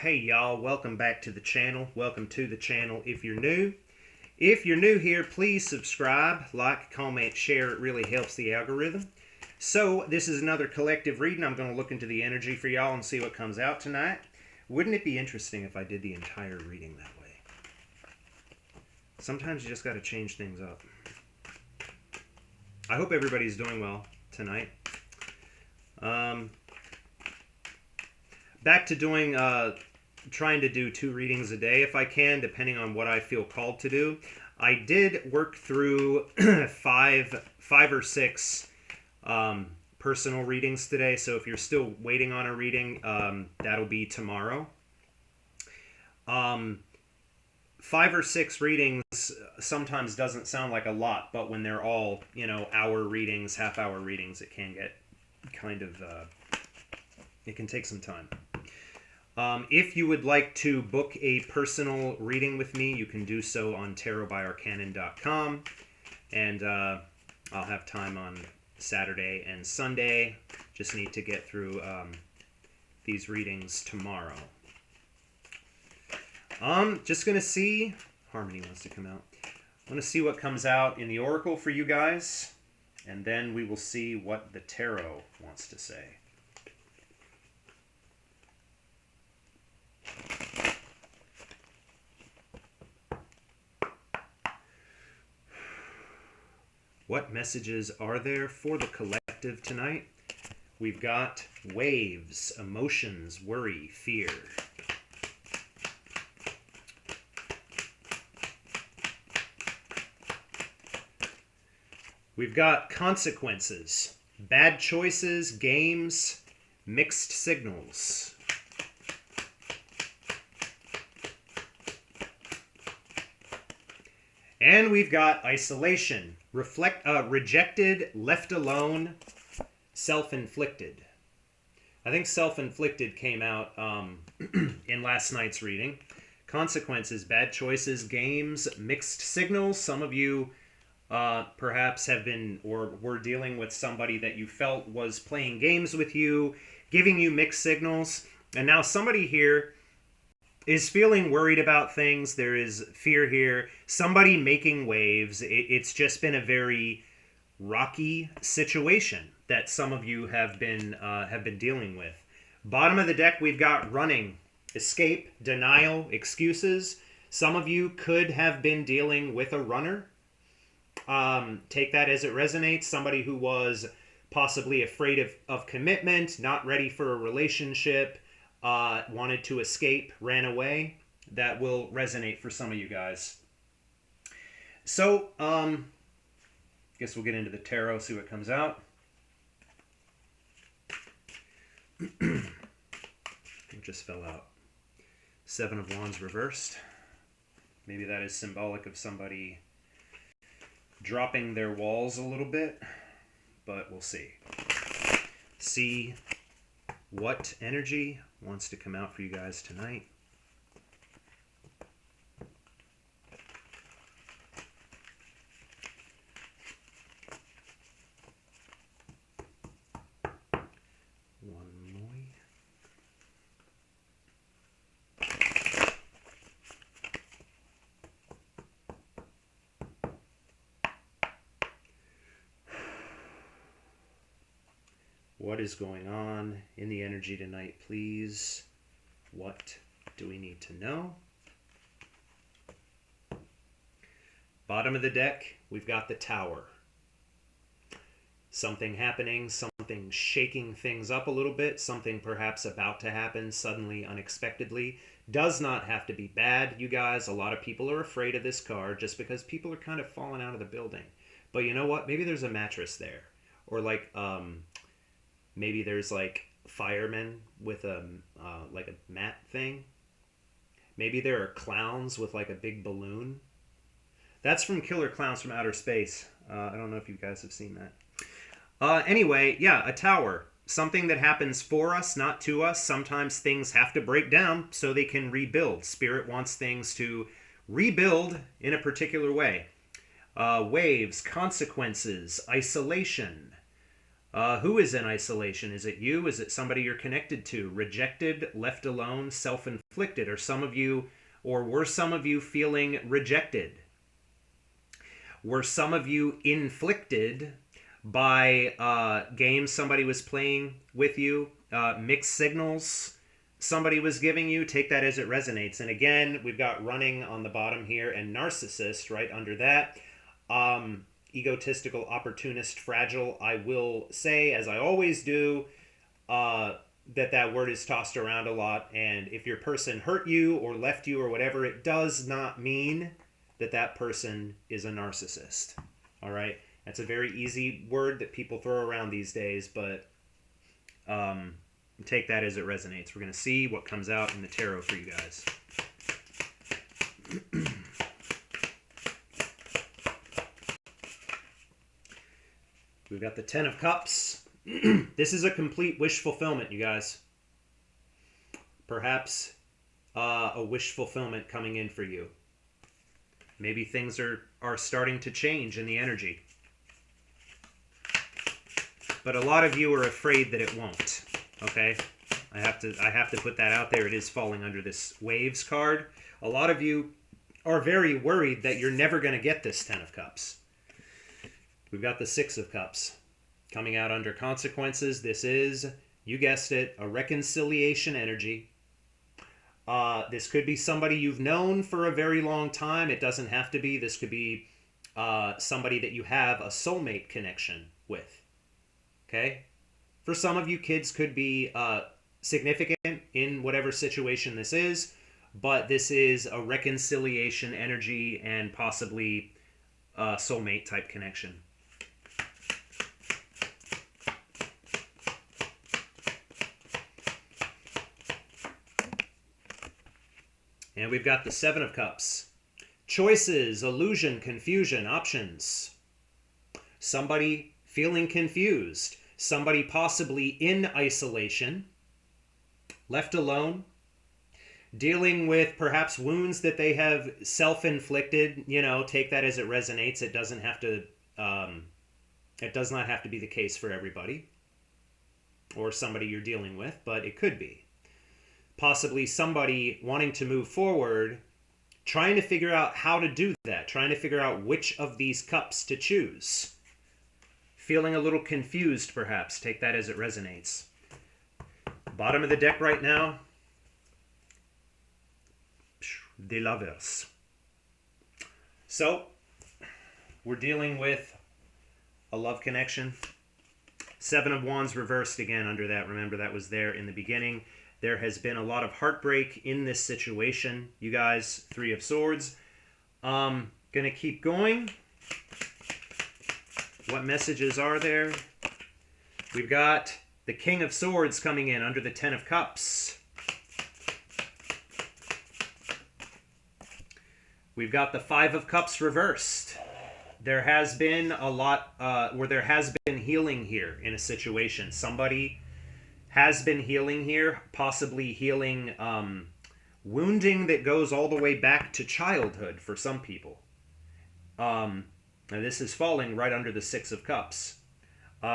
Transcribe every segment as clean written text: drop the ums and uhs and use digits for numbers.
Hey y'all, welcome back to the channel. Welcome to the channel if you're new. If you're new here, please subscribe, like, comment, share. It really helps the algorithm. So this is another collective reading. I'm going to look into the energy for y'all and see what comes out tonight. Wouldn't it be interesting if I did the entire reading that way? Sometimes you just got to change things up. I hope everybody's doing well tonight. Back to doing, trying to do 2 readings a day if I can, depending on what I feel called to do. I did work through five or six personal readings today, so if you're still waiting on a reading, that'll be tomorrow. 5 or 6 readings sometimes doesn't sound like a lot, but when they're all, hour readings, half-hour readings, it can get kind of, it can take some time. If you would like to book a personal reading with me, you can do so on tarotbyarcanon.com, and I'll have time on Saturday and Sunday. Just need to get through these readings tomorrow. Just going to see... Harmony wants to come out. I'm going to see what comes out in the Oracle for you guys, and then we will see what the Tarot wants to say. What messages are there for the collective tonight? We've got waves, emotions, worry, fear. We've got consequences, bad choices, games, mixed signals. And we've got isolation, rejected, left alone, self-inflicted. I think self-inflicted came out in last night's reading. Consequences, bad choices, games, mixed signals. Some of you perhaps have been or were dealing with somebody that you felt was playing games with you, giving you mixed signals. And now somebody here is feeling worried about things. There is fear here. Somebody making waves. It's just been a very rocky situation that some of you have been dealing with. Bottom of the deck, we've got running, escape, denial, excuses. Some of you could have been dealing with a runner. Take that as it resonates. Somebody who was possibly afraid of commitment, not ready for a relationship, wanted to escape, ran away. That will resonate for some of you guys. So, guess we'll get into the tarot, see what comes out. It just fell out. 7 of Wands reversed. Maybe that is symbolic of somebody dropping their walls a little bit, but we'll see. See what energy wants to come out for you guys tonight. One more. What is going on in the energy tonight, please? What do we need to know? Bottom of the deck, we've got the Tower. Something happening, something shaking things up a little bit, something perhaps about to happen suddenly, unexpectedly. Does not have to be bad, you guys. A lot of people are afraid of this card just because people are kind of falling out of the building. But you know what? Maybe there's a mattress there. Or like, maybe there's like firemen with a like a mat thing. Maybe there are clowns with like a big balloon. That's from Killer Clowns from Outer Space. I don't know if you guys have seen that. Anyway, yeah, a tower. Something that happens for us, not to us. Sometimes things have to break down so they can rebuild. Spirit wants things to rebuild in a particular way. Waves, consequences, isolation. Who is in isolation? Is it you? Is it somebody you're connected to? Rejected, left alone, self-inflicted? Or some of you, or were some of you feeling rejected? Were some of you inflicted by games somebody was playing with you, mixed signals somebody was giving you? Take that as it resonates. And again, we've got running on the bottom here and narcissist right under that. Egotistical, opportunist, fragile. I will say, as I always do, that word is tossed around a lot. And if your person hurt you or left you or whatever, it does not mean that person is a narcissist. All right? That's a very easy word that people throw around these days, but take that as it resonates. We're going to see what comes out in the tarot for you guys. We've got the Ten of Cups. This is a complete wish fulfillment, you guys. Perhaps a wish fulfillment coming in for you. Maybe things are starting to change in the energy. But a lot of you are afraid that it won't. Okay? I have to put that out there. It is falling under this Waves card. A lot of you are very worried that you're never going to get this Ten of Cups. We've got the Six of Cups coming out under consequences. This is, you guessed it, a reconciliation energy. This could be somebody you've known for a very long time. It doesn't have to be. This could be somebody that you have a soulmate connection with. Okay? For some of you, kids could be significant in whatever situation this is, but this is a reconciliation energy and possibly a soulmate type connection. And we've got the Seven of Cups. Choices, illusion, confusion, options. Somebody feeling confused. Somebody possibly in isolation. Left alone. Dealing with perhaps wounds that they have self-inflicted. You know, take that as it resonates. It doesn't have to... it does not have to be the case for everybody. Or somebody you're dealing with, but it could be. Possibly somebody wanting to move forward, trying to figure out how to do that, trying to figure out which of these cups to choose. Feeling a little confused, perhaps. Take that as it resonates. Bottom of the deck right now, the Lovers. So, we're dealing with a love connection. Seven of Wands reversed again under that. Remember, that was there in the beginning. There has been a lot of heartbreak in this situation. You guys, Three of Swords. Gonna keep going. What messages are there? We've got the King of Swords coming in under the Ten of Cups. We've got the Five of Cups reversed. There has been a lot where there has been healing here in a situation. Somebody has been healing here, possibly healing wounding that goes all the way back to childhood for some people. And this is falling right under the Six of Cups,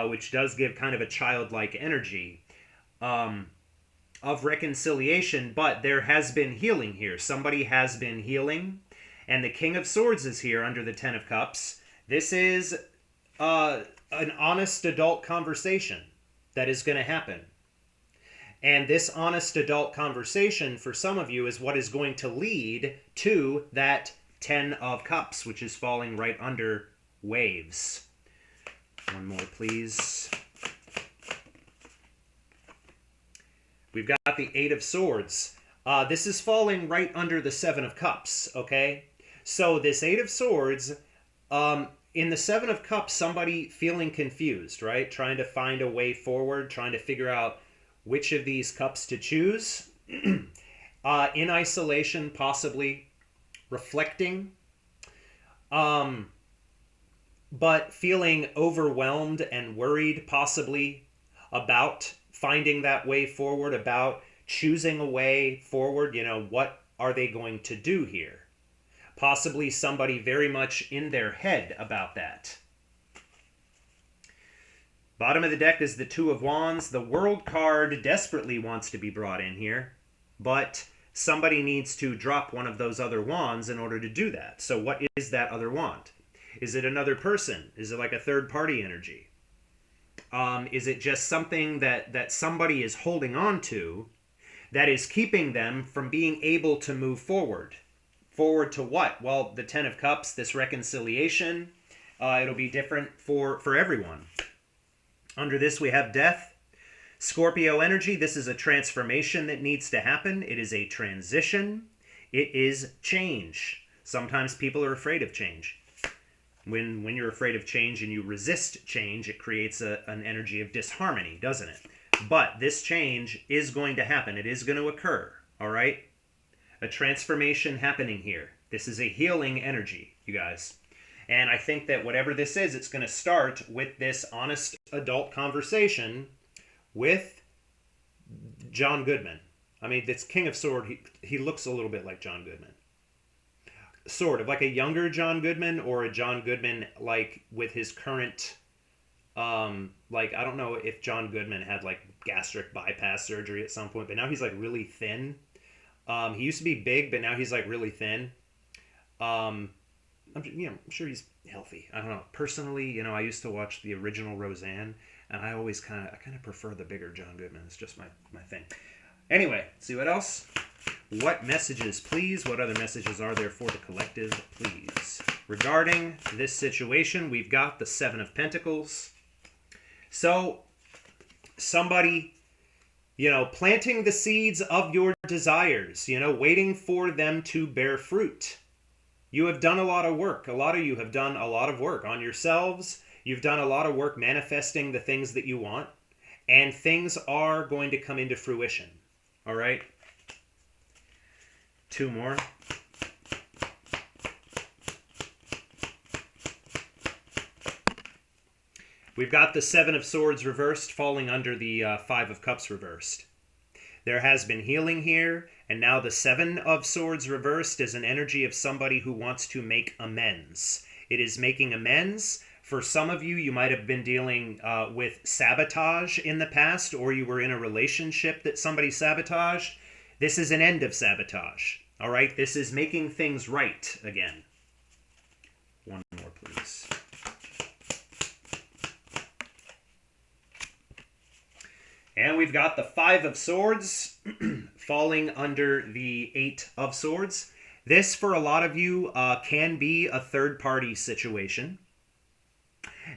which does give kind of a childlike energy of reconciliation, but there has been healing here. Somebody has been healing, and the King of Swords is here under the Ten of Cups. This is an honest adult conversation that is going to happen. And this honest adult conversation, for some of you, is what is going to lead to that Ten of Cups, which is falling right under Waves. One more, please. We've got the Eight of Swords. This is falling right under the Seven of Cups, okay? So this Eight of Swords, in the Seven of Cups, somebody feeling confused, right? Trying to find a way forward, trying to figure out which of these cups to choose. In isolation, possibly reflecting, but feeling overwhelmed and worried, possibly, about finding that way forward, about choosing a way forward. You know, what are they going to do here? Possibly somebody very much in their head about that. Bottom of the deck is the Two of Wands. The World card desperately wants to be brought in here, but somebody needs to drop one of those other wands in order to do that. So what is that other wand? Is it another person? Is it like a third-party energy? Is it just something that somebody is holding on to that is keeping them from being able to move forward? Forward to what? Well, the Ten of Cups, this reconciliation, it'll be different for everyone. Under this, we have death. Scorpio energy, this is a transformation that needs to happen. It is a transition. It is change. Sometimes people are afraid of change. When you're afraid of change and you resist change, it creates an energy of disharmony, doesn't it? But this change is going to happen. It is going to occur, all right? A transformation happening here. This is a healing energy, you guys. And I think that whatever this is, it's going to start with this honest adult conversation with John Goodman. I mean, this King of Sword, he looks a little bit like John Goodman. Sort of, like a younger John Goodman, or a John Goodman like with his current, like, I don't know if John Goodman had like gastric bypass surgery at some point, but now he's like really thin. He used to be big, but now he's like really thin. I'm sure he's healthy. I don't know. Personally, I used to watch the original Roseanne, and I always kind of prefer the bigger John Goodman. It's just my thing. Anyway, see what else? What messages, please? What other messages are there for the collective, please? Regarding this situation, we've got the Seven of Pentacles. So, somebody, planting the seeds of your desires, waiting for them to bear fruit. You have done a lot of work. A lot of you have done a lot of work on yourselves. You've done a lot of work manifesting the things that you want. And things are going to come into fruition. All right? Two more. We've got the Seven of Swords reversed falling under the Five of Cups reversed. There has been healing here, and now the Seven of Swords reversed is an energy of somebody who wants to make amends. It is making amends. For some of you, you might have been dealing with sabotage in the past, or you were in a relationship that somebody sabotaged. This is an end of sabotage. All right? This is making things right again. One more, please. And we've got the Five of Swords falling under the Eight of Swords. This, for a lot of you, can be a third-party situation.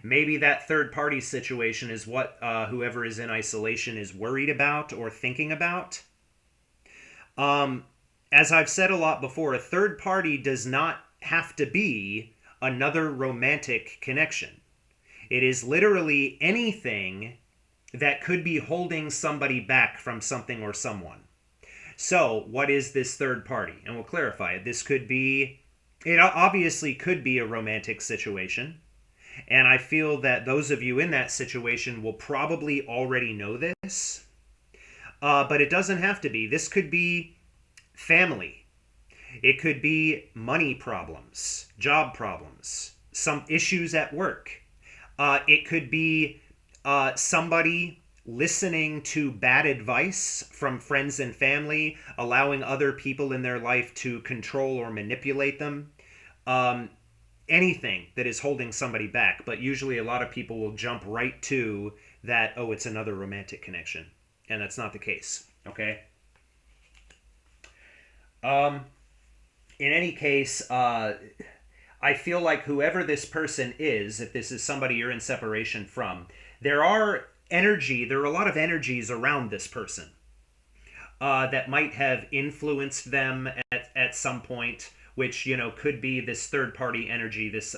Maybe that third-party situation is what whoever is in isolation is worried about or thinking about. As I've said a lot before, a third party does not have to be another romantic connection. It is literally anything that could be holding somebody back from something or someone. So, what is this third party? And we'll clarify it. It obviously could be a romantic situation. And I feel that those of you in that situation will probably already know this. But it doesn't have to be. This could be family. It could be money problems, job problems, some issues at work. It could be somebody listening to bad advice from friends and family, allowing other people in their life to control or manipulate them. Anything that is holding somebody back. But usually a lot of people will jump right to that, oh, it's another romantic connection. And that's not the case. Okay? In any case, I feel like whoever this person is, if this is somebody you're in separation from, there are a lot of energies around this person that might have influenced them at some point, which, could be this third-party energy, this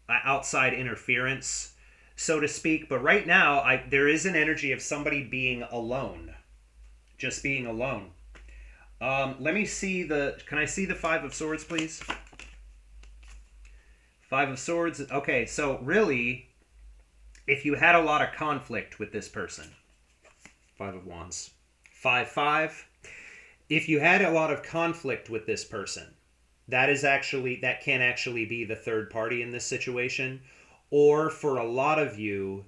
outside interference, so to speak. But right now, there is an energy of somebody being alone, just being alone. Let me see can I see the Five of Swords, please? Five of Swords. Okay, so really, if you had a lot of conflict with this person, Five of Wands, 5-5. If you had a lot of conflict with this person, that can actually be the third party in this situation. Or for a lot of you,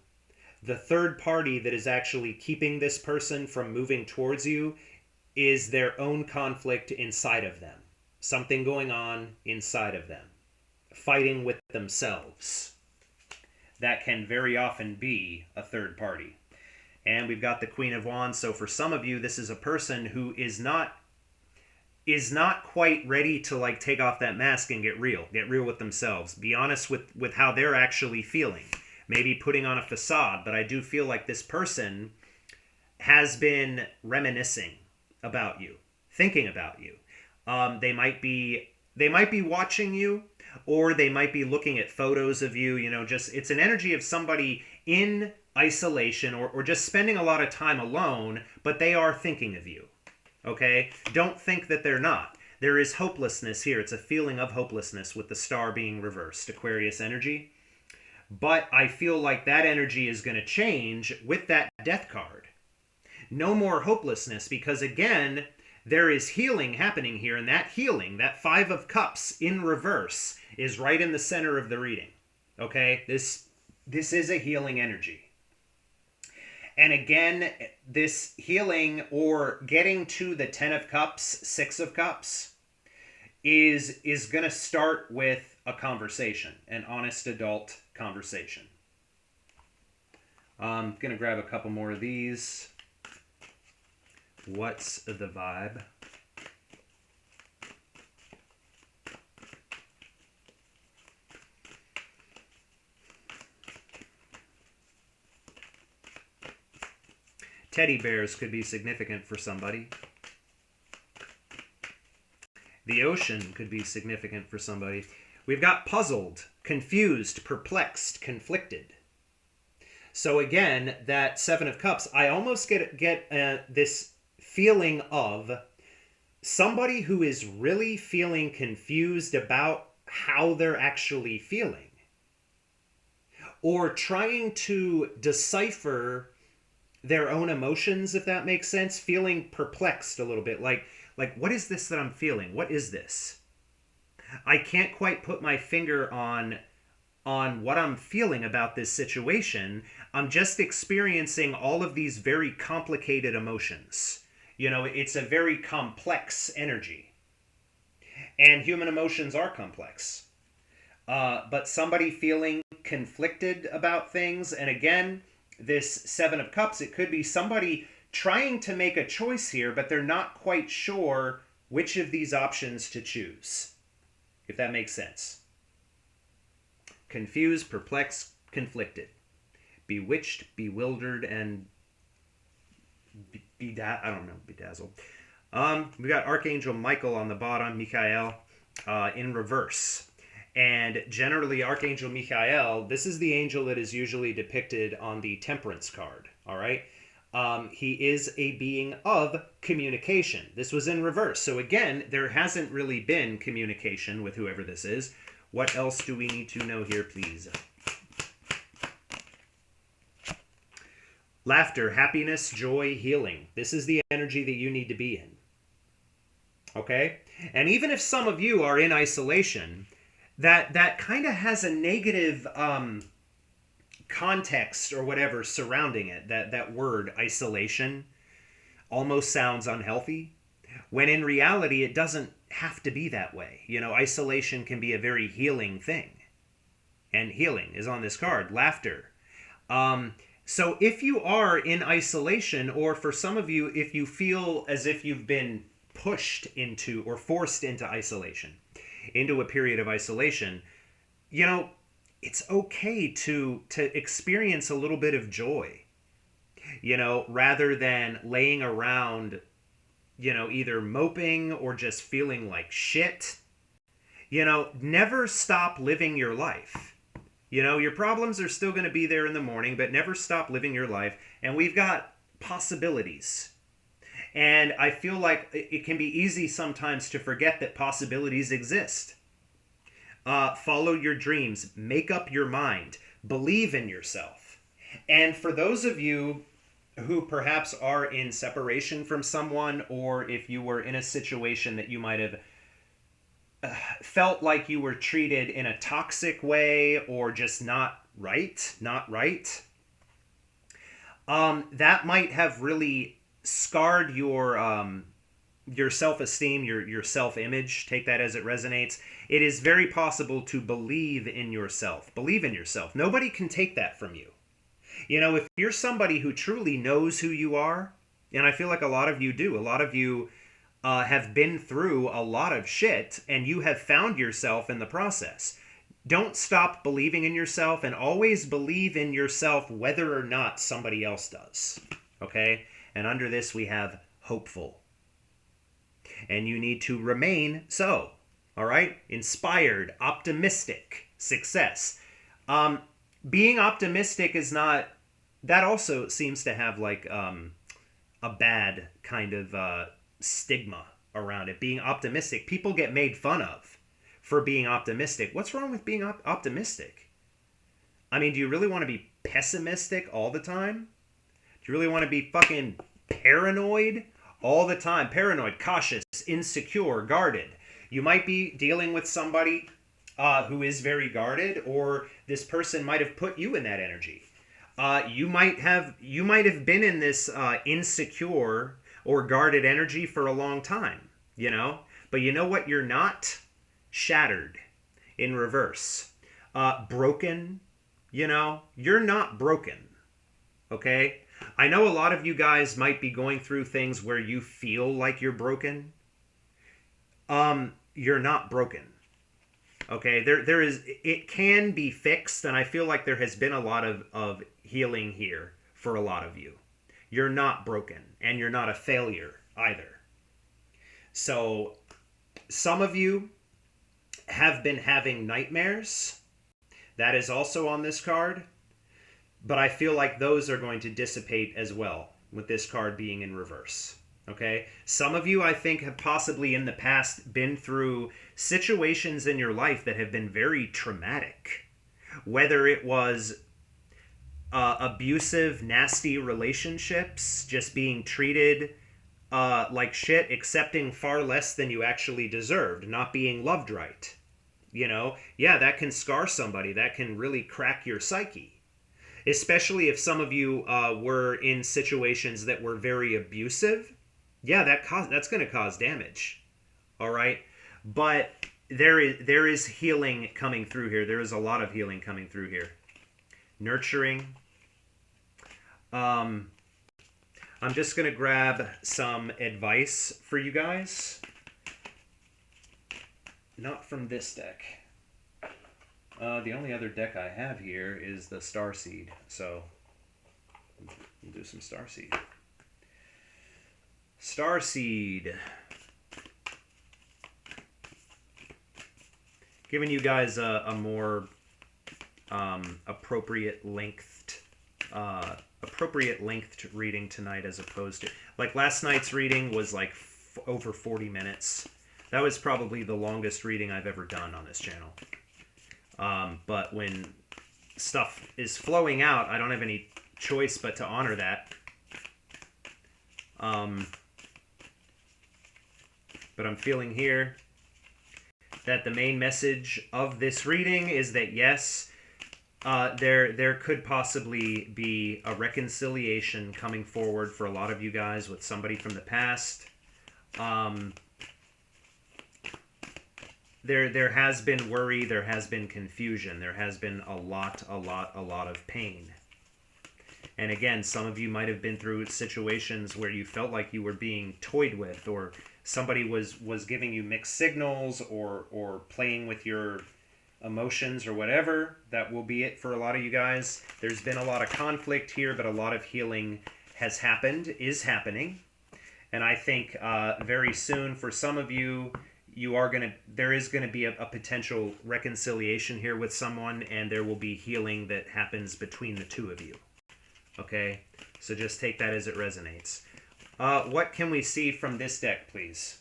The third party that is actually keeping this person from moving towards you is their own conflict inside of them. Something going on inside of them, fighting with themselves. That can very often be a third party. And we've got the Queen of Wands. So for some of you, this is a person who is not quite ready to like take off that mask and get real with themselves, be honest with how they're actually feeling, maybe putting on a facade. But I do feel like this person has been reminiscing about you, thinking about you. They might be watching you, or they might be looking at photos of you. Just it's an energy of somebody in isolation, or just spending a lot of time alone, but they are thinking of you. Okay? Don't think that they're not. There is hopelessness here. It's a feeling of hopelessness with the star being reversed, Aquarius energy. But I feel like that energy is going to change with that death card. No more hopelessness, because again, there is healing happening here, and that healing, that Five of Cups in reverse, is right in the center of the reading. Okay? This is a healing energy. And again, this healing or getting to the 10 of Cups, 6 of Cups, is going to start with a conversation, an honest adult conversation. I'm going to grab a couple more of these. What's the vibe? Teddy bears could be significant for somebody. The ocean could be significant for somebody. We've got puzzled, confused, perplexed, conflicted. So again, that Seven of Cups, I almost get this feeling of somebody who is really feeling confused about how they're actually feeling, or trying to decipher their own emotions, if that makes sense, feeling perplexed a little bit, like what is this that I'm feeling? What is this? I can't quite put my finger on what I'm feeling about this situation. I'm just experiencing all of these very complicated emotions. It's a very complex energy. And human emotions are complex. But somebody feeling conflicted about things, and again, this Seven of Cups, it could be somebody trying to make a choice here, but they're not quite sure which of these options to choose, if that makes sense. Confused, perplexed, conflicted, bewitched, bewildered, and bedazzled. We got Archangel Michael on the bottom, Michael, in reverse. And generally, Archangel Michael, this is the angel that is usually depicted on the Temperance card, all right? He is a being of communication. This was in reverse. So again, there hasn't really been communication with whoever this is. What else do we need to know here, please? Laughter, happiness, joy, healing. This is the energy that you need to be in. Okay? And even if some of you are in isolation, that kind of has a negative context or whatever surrounding it. That word, isolation, almost sounds unhealthy, when in reality it doesn't have to be that way. Isolation can be a very healing thing. And healing is on this card. Laughter. So if you are in isolation, or for some of you, if you feel as if you've been pushed into or forced into isolation, into a period of isolation, it's okay to experience a little bit of joy, rather than laying around, either moping or just feeling like shit. Never stop living your life. Your problems are still going to be there in the morning, but never stop living your life. And we've got possibilities. And I feel like it can be easy sometimes to forget that possibilities exist. Follow your dreams. Make up your mind. Believe in yourself. And for those of you who perhaps are in separation from someone, or if you were in a situation that you might have felt like you were treated in a toxic way, or just not right, That might have really scarred your self-esteem, your self-image. Take that as it resonates. It is very possible to believe in yourself. Believe in yourself. Nobody can take that from you. You know, if you're somebody who truly knows who you are, and I feel like a lot of you do, a lot of you have been through a lot of shit and you have found yourself in the process. Don't stop believing in yourself, and always believe in yourself whether or not somebody else does. Okay? And under this we have hopeful. And you need to remain so. All right? Inspired, optimistic, success. Being optimistic is not, that also seems to have like a bad kind of stigma around it. Being optimistic, people get made fun of for being optimistic. What's wrong with being optimistic? I mean, do you really want to be pessimistic all the time? Do you really want to be fucking paranoid all the time? Paranoid, cautious, insecure, guarded. You might be dealing with somebody who is very guarded, or this person might have put you in that energy. You might have been in this insecure or guarded energy for a long time, you know. But you know what? You're not shattered in reverse, broken. You know, you're not broken. Okay. I know a lot of you guys might be going through things where you feel like you're broken. You're not broken. Okay, there is, it can be fixed, and I feel like there has been a lot of healing here for a lot of you. You're not broken, and you're not a failure either. So, some of you have been having nightmares. That is also on this card. But I feel like those are going to dissipate as well, with this card being in reverse. Okay? Some of you, I think, have possibly in the past been through situations in your life that have been very traumatic. Whether it was abusive, nasty relationships, just being treated like shit, accepting far less than you actually deserved, not being loved right. You know? Yeah, that can scar somebody. That can really crack your psyche. Especially if some of you were in situations that were very abusive. Yeah, that's going to cause damage. All right? But there is healing coming through here. There is a lot of healing coming through here. Nurturing. I'm just going to grab some advice for you guys. Not from this deck. The only other deck I have here is the Starseed. So, we'll do some Starseed. Starseed. Giving you guys a more appropriate lengthed reading tonight, as opposed to, like, last night's reading was like over 40 minutes. That was probably the longest reading I've ever done on this channel. But when stuff is flowing out, I don't have any choice but to honor that. But I'm feeling here that the main message of this reading is that, yes, there could possibly be a reconciliation coming forward for a lot of you guys with somebody from the past. There has been worry, there has been confusion, there has been a lot of pain. And again, some of you might have been through situations where you felt like you were being toyed with, or somebody was giving you mixed signals, or playing with your emotions, or whatever. That will be it for a lot of you guys. There's been a lot of conflict here, but a lot of healing has happened, is happening. And I think very soon for some of you, there is going to be a potential reconciliation here with someone, and there will be healing that happens between the two of you. Okay? So just take that as it resonates. What can we see from this deck, please?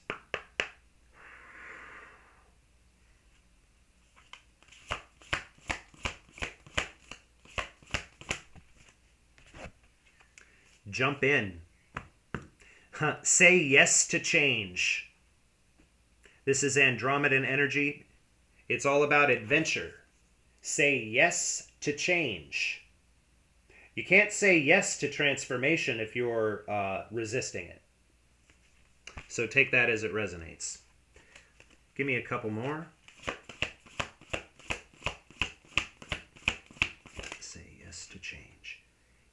Jump in. Say yes to change. This is Andromedan energy. It's all about adventure. Say yes to change. You can't say yes to transformation if you're resisting it. So take that as it resonates. Give me a couple more. Say yes to change.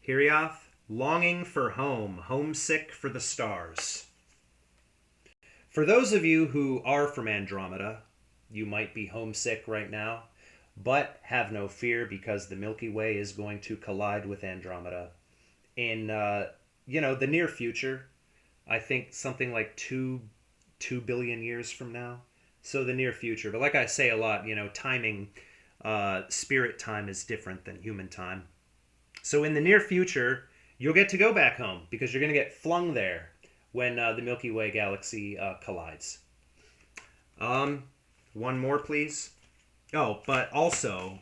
Hirioth, longing for home, homesick for the stars. For those of you who are from Andromeda, you might be homesick right now, but have no fear because the Milky Way is going to collide with Andromeda in, the near future. I think something like 2 billion years from now. So the near future. But like I say a lot, timing, spirit time is different than human time. So in the near future, you'll get to go back home because you're going to get flung there when the Milky Way galaxy collides. One more, please. Oh, but also,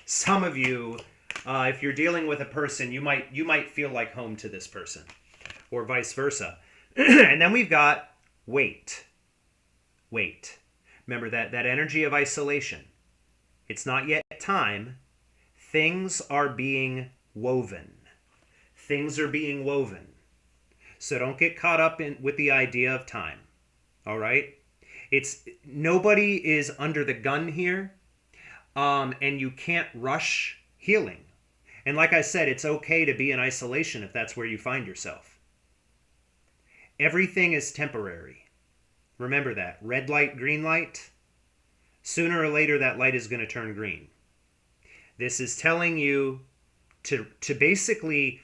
some of you, if you're dealing with a person, you might feel like home to this person, or vice versa. And then we've got wait. Remember that energy of isolation. It's not yet time. Things are being woven. So don't get caught up with the idea of time. All right? Nobody is under the gun here, and you can't rush healing. And like I said, it's okay to be in isolation if that's where you find yourself. Everything is temporary. Remember that. Red light, green light. Sooner or later, that light is going to turn green. This is telling you to basically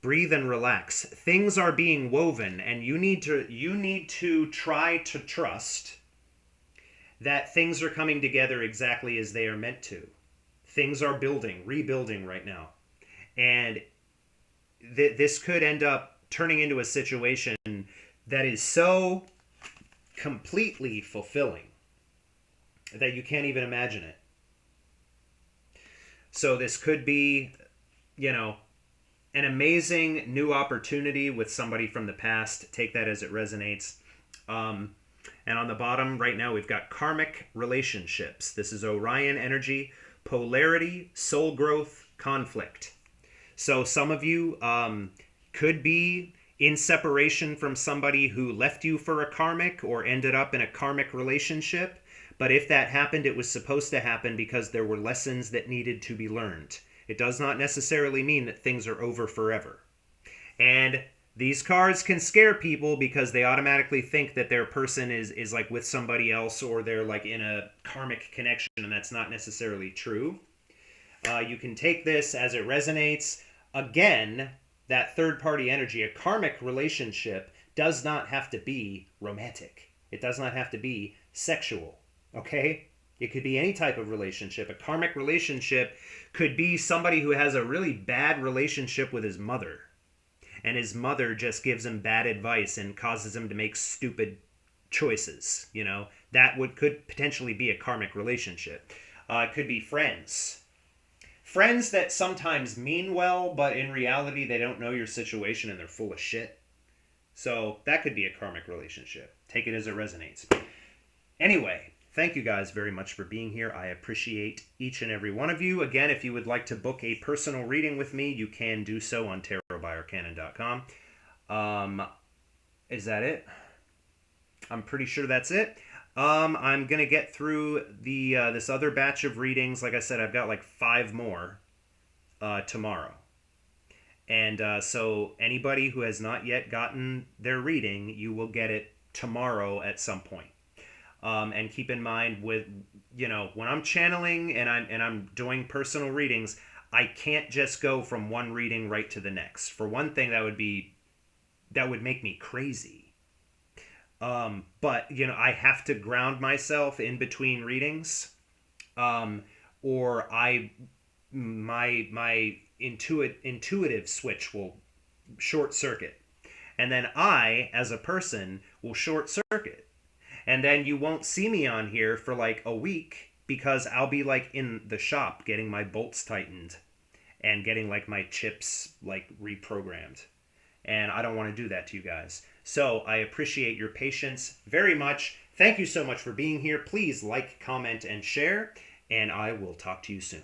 breathe and relax. Things are being woven, and you need to try to trust that things are coming together exactly as they are meant to. Things are rebuilding right now. And this could end up turning into a situation that is so completely fulfilling that you can't even imagine it. So this could be, an amazing new opportunity with somebody from the past. Take that as it resonates. And on the bottom right now, we've got karmic relationships. This is Orion energy, polarity, soul growth, conflict. So some of you could be in separation from somebody who left you for a karmic or ended up in a karmic relationship. But if that happened, it was supposed to happen because there were lessons that needed to be learned. It does not necessarily mean that things are over forever. And these cards can scare people because they automatically think that their person is like with somebody else, or they're like in a karmic connection, and that's not necessarily true. You can take this as it resonates. Again, that third-party energy, a karmic relationship, does not have to be romantic. It does not have to be sexual, okay? It could be any type of relationship. A karmic relationship could be somebody who has a really bad relationship with his mother, and his mother just gives him bad advice and causes him to make stupid choices. That could potentially be a karmic relationship. It could be friends. Friends that sometimes mean well, but in reality they don't know your situation and they're full of shit. So that could be a karmic relationship. Take it as it resonates. Anyway, thank you guys very much for being here. I appreciate each and every one of you. Again, if you would like to book a personal reading with me, you can do so on tarotbyarcanon.com. Is that it? I'm pretty sure that's it. I'm going to get through this other batch of readings. Like I said, I've got like 5 more tomorrow. And so anybody who has not yet gotten their reading, you will get it tomorrow at some point. And keep in mind with, when I'm channeling and I'm doing personal readings, I can't just go from one reading right to the next. For one thing, that would make me crazy. But I have to ground myself in between readings, or my intuitive switch will short circuit, and then I, as a person, will short circuit. And then you won't see me on here for like a week because I'll be like in the shop getting my bolts tightened and getting like my chips like reprogrammed. And I don't want to do that to you guys. So I appreciate your patience very much. Thank you so much for being here. Please like, comment, and share. And I will talk to you soon.